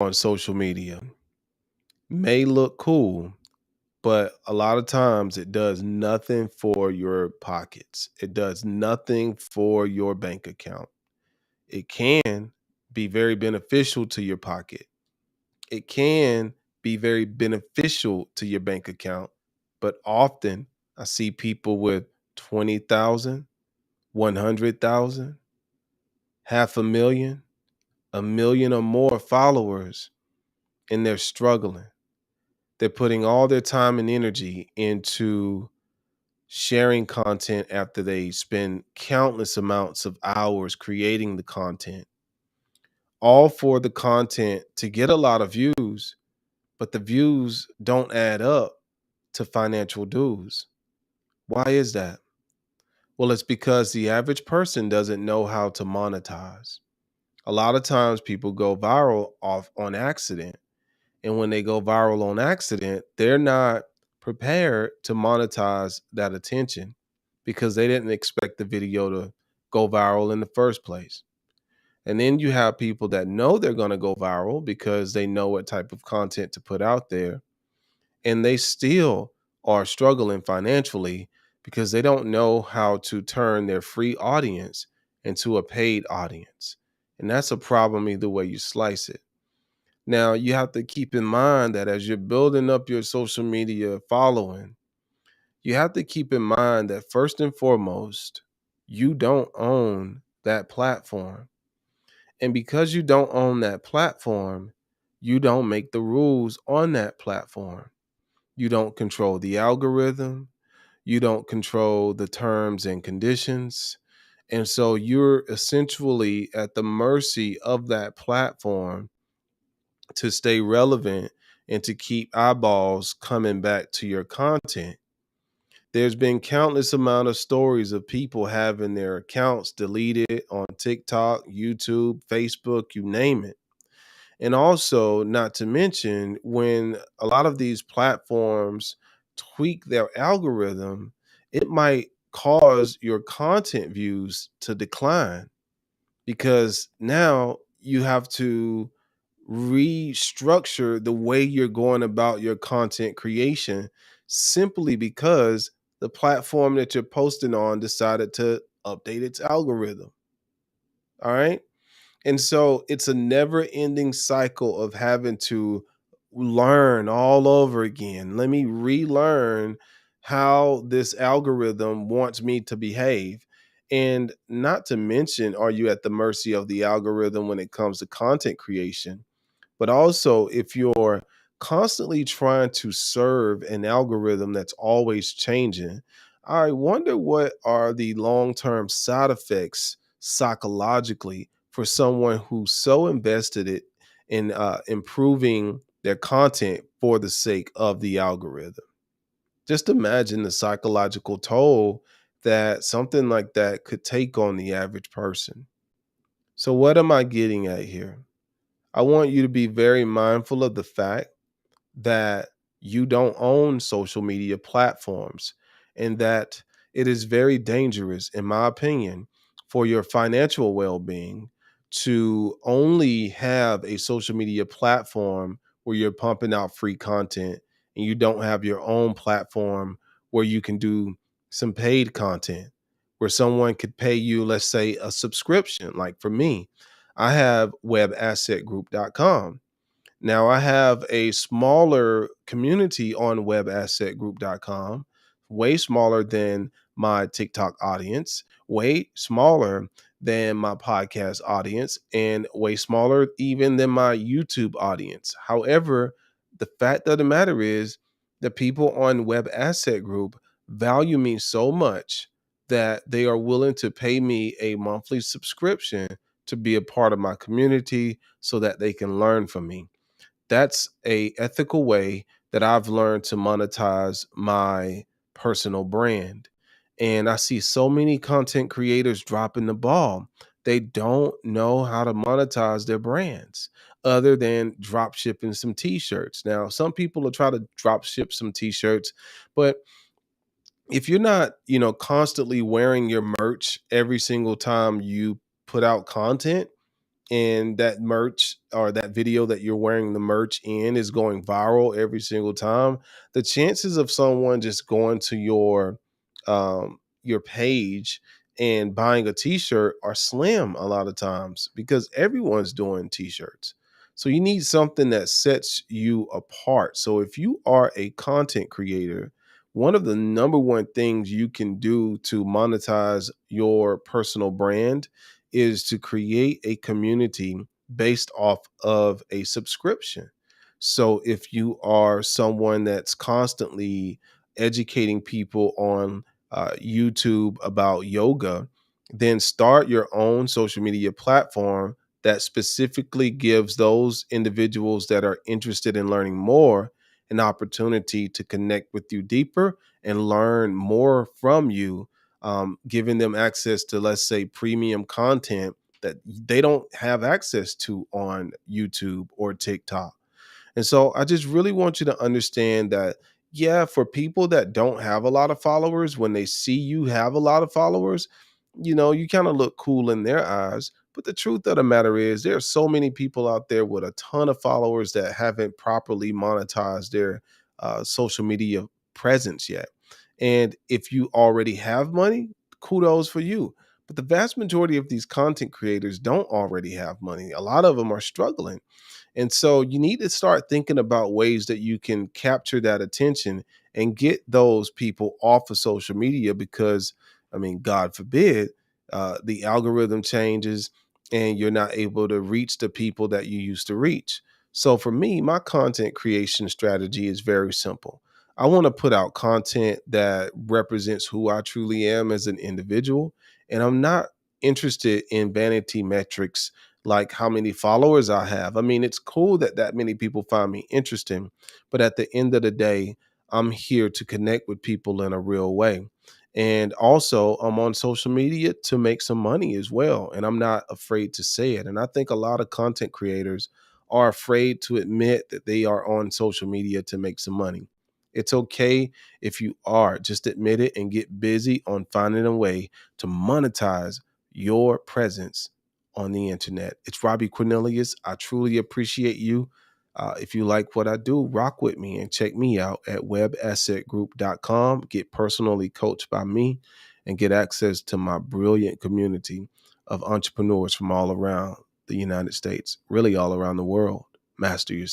on social media may look cool, but a lot of times it does nothing for your pockets. It does nothing for your bank account. It can be very beneficial to your pocket. It can be very beneficial to your bank account, but often I see people with 20,000, 100,000, half a million or more followers, and they're struggling. They're putting all their time and energy into sharing content after they spend countless amounts of hours creating the content, all for the content to get a lot of views, but the views don't add up to financial dues. Why is that? Well, it's because the average person doesn't know how to monetize. A lot of times people go viral off on accident. And when they go viral on accident, they're not prepared to monetize that attention because they didn't expect the video to go viral in the first place. And then you have people that know they're going to go viral because they know what type of content to put out there, and they still are struggling financially because they don't know how to turn their free audience into a paid audience. And that's a problem either way you slice it. Now, you have to keep in mind that as you're building up your social media following, you have to keep in mind that first and foremost, you don't own that platform. And because you don't own that platform, you don't make the rules on that platform. You don't control the algorithm. You don't control the terms and conditions. And so you're essentially at the mercy of that platform to stay relevant and to keep eyeballs coming back to your content. There's been countless amount of stories of people having their accounts deleted on TikTok, YouTube, Facebook, you name it. And also, not to mention, when a lot of these platforms tweak their algorithm, it might cause your content views to decline because now you have to restructure the way you're going about your content creation simply because the platform that you're posting on decided to update its algorithm. All right. And so it's a never ending cycle of having to learn all over again. Let me relearn how this algorithm wants me to behave. And not to mention, are you at the mercy of the algorithm when it comes to content creation? But also, if you're constantly trying to serve an algorithm that's always changing, I wonder what are the long term side effects psychologically for someone who's so invested it in improving their content for the sake of the algorithm. Just imagine the psychological toll that something like that could take on the average person. So, what am I getting at here? I want you to be very mindful of the fact that you don't own social media platforms and that it is very dangerous, in my opinion, for your financial well being to only have a social media platform where you're pumping out free content and you don't have your own platform where you can do some paid content, where someone could pay you, let's say, a subscription. Like for me, I have webassetgroup.com. Now I have a smaller community on webassetgroup.com, way smaller than my TikTok audience, way smaller than my podcast audience, and way smaller even than my YouTube audience. However, the fact of the matter is the people on Web Asset Group value me so much that they are willing to pay me a monthly subscription to be a part of my community so that they can learn from me. That's a ethical way that I've learned to monetize my personal brand. And I see so many content creators dropping the ball. They don't know how to monetize their brands other than drop shipping some t-shirts. Now, some people will try to drop ship some t-shirts, but if you're not, constantly wearing your merch every single time you put out content, and that merch or that video that you're wearing the merch in is going viral every single time, the chances of someone just going to your page and buying a t-shirt are slim a lot of times because everyone's doing t-shirts. So you need something that sets you apart. So if you are a content creator, one of the number one things you can do to monetize your personal brand is to create a community based off of a subscription. So if you are someone that's constantly educating people on YouTube about yoga, then start your own social media platform that specifically gives those individuals that are interested in learning more an opportunity to connect with you deeper and learn more from you, giving them access to, let's say, premium content that they don't have access to on YouTube or TikTok. And so I just really want you to understand that, yeah, for people that don't have a lot of followers, when they see you have a lot of followers, you kind of look cool in their eyes. But the truth of the matter is, there are so many people out there with a ton of followers that haven't properly monetized their social media presence yet. And if you already have money, kudos for you. But the vast majority of these content creators don't already have money. A lot of them are struggling, and so you need to start thinking about ways that you can capture that attention and get those people off of social media because, I mean, God forbid, the algorithm changes and you're not able to reach the people that you used to reach. So for me, my content creation strategy is very simple. I want to put out content that represents who I truly am as an individual. And I'm not interested in vanity metrics like how many followers I have. I mean, it's cool that that many people find me interesting, but at the end of the day, I'm here to connect with people in a real way. And also, I'm on social media to make some money as well. And I'm not afraid to say it. And I think a lot of content creators are afraid to admit that they are on social media to make some money. It's okay if you are, just admit it and get busy on finding a way to monetize your presence on the internet. It's Robbie Cornelius. I truly appreciate you. If you like what I do, rock with me and check me out at webassetgroup.com. Get personally coached by me and get access to my brilliant community of entrepreneurs from all around the United States, really all around the world. Master yourself.